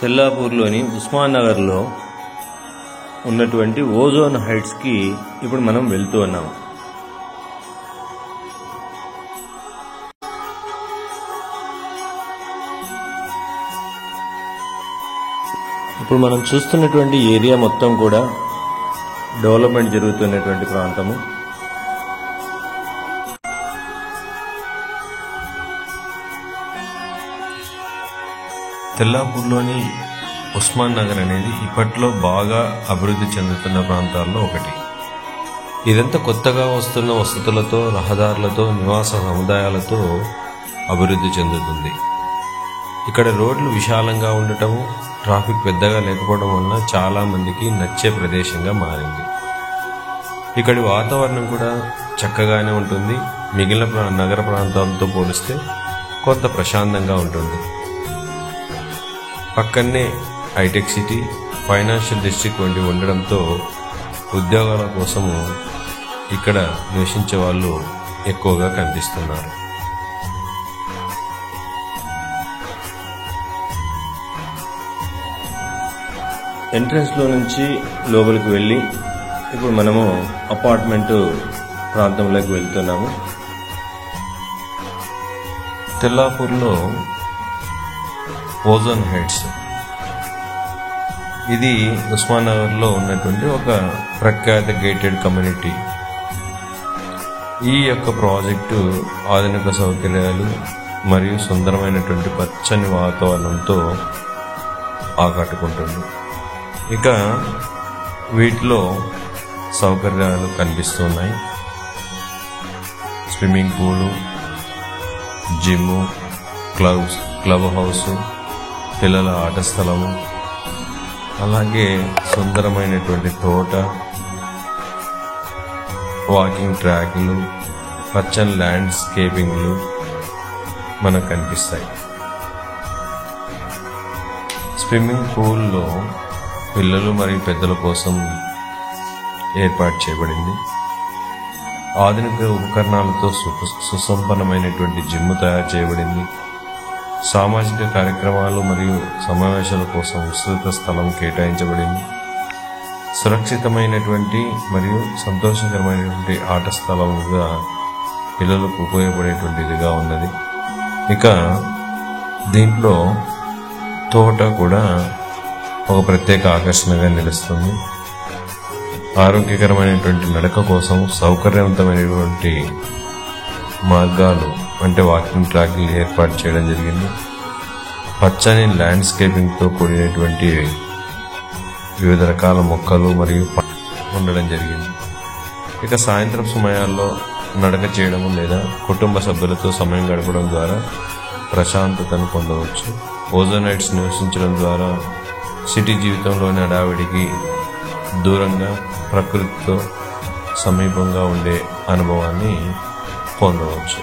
తెల్లాపూర్లోని ఉస్మాన్ నగర్లో ఉన్నటువంటి ఓజోన్ హైట్స్కి ఇప్పుడు మనం వెళ్తూ ఉన్నాం. ఇప్పుడు మనం చూస్తున్నటువంటి ఏరియా మొత్తం కూడా డెవలప్మెంట్ జరుగుతున్నటువంటి ప్రాంతము. తెల్లాపూర్లోని ఉస్మాన్ నగర్ అనేది ఇప్పట్లో బాగా అభివృద్ధి చెందుతున్న ప్రాంతాల్లో ఒకటి. ఇదంతా కొత్తగా వస్తున్న వసతులతో, రహదారులతో, నివాస సముదాయాలతో అభివృద్ధి చెందుతుంది. ఇక్కడ రోడ్లు విశాలంగా ఉండటము, ట్రాఫిక్ పెద్దగా లేకపోవడం వలన చాలా మందికి నచ్చే ప్రదేశంగా మారింది. ఇక్కడి వాతావరణం కూడా చక్కగానే ఉంటుంది. మిగిలిన నగర ప్రాంతాలతో పోలిస్తే కొంత ప్రశాంతంగా ఉంటుంది. పక్కనే హైటెక్ సిటీ, ఫైనాన్షియల్ డిస్ట్రిక్ట్ వంటి ఉండడంతో ఉద్యోగాల కోసము ఇక్కడ నివసించే వాళ్ళు ఎక్కువగా కనిపిస్తున్నారు. ఎంట్రన్స్లో నుంచి లోపలికి వెళ్ళి ఇప్పుడు మనము అపార్ట్మెంటు ప్రాంతంలోకి వెళ్తున్నాము. తెల్లాపూర్లో ఓజోన్ హైట్స్ ఇది ఉస్మాన్ నగర్లో ఉన్నటువంటి ఒక ప్రఖ్యాత గేటెడ్ కమ్యూనిటీ. ఈ యొక్క ప్రాజెక్టు ఆధునిక సౌకర్యాలు మరియు సుందరమైనటువంటి పచ్చని వాతావరణంతో ఆకట్టుకుంటుంది. ఇక వీటిలో సౌకర్యాలు కనిపిస్తున్నాయి. Swimming pool, gym, club house, పిల్లల ఆట స్థలము, అలాగే సుందరమైనటువంటి తోట, వాకింగ్ ట్రాక్లు, పచ్చని ల్యాండ్స్కేపింగ్లు మనకు కనిపిస్తాయి. స్విమ్మింగ్ పూల్లో పిల్లలు మరియు పెద్దల కోసం ఏర్పాటు చేయబడింది. ఆధునిక ఉపకరణాలతో సుసంపన్నమైనటువంటి జిమ్ తయారు చేయబడింది. సామాజిక కార్యక్రమాలు మరియు సమావేశాల కోసం విస్తృత స్థలం కేటాయించబడింది. సురక్షితమైనటువంటి మరియు సంతోషకరమైనటువంటి ఆట స్థలంగా పిల్లలకు ఉపయోగపడేటువంటిదిగా ఉన్నది. ఇక దీంట్లో తోట కూడా ఒక ప్రత్యేక ఆకర్షణగా నిలుస్తుంది. ఆరోగ్యకరమైనటువంటి నడక కోసం సౌకర్యవంతమైనటువంటి మార్గాలు అంటే వాకింగ్ ట్రాక్లు ఏర్పాటు చేయడం జరిగింది. పచ్చని ల్యాండ్స్కేపింగ్తో కూడినటువంటి వివిధ రకాల మొక్కలు మరియు ఉండడం జరిగింది. ఇక సాయంత్రం సమయాల్లో నడక చేయడం లేదా కుటుంబ సభ్యులతో సమయం గడపడం ద్వారా ప్రశాంతతను పొందవచ్చు. ఓజోన్ హైట్స్ నివసించడం ద్వారా సిటీ జీవితంలోని హడావిడికి దూరంగా ప్రకృతితో సమీపంగా ఉండే అనుభవాన్ని పొందవచ్చు.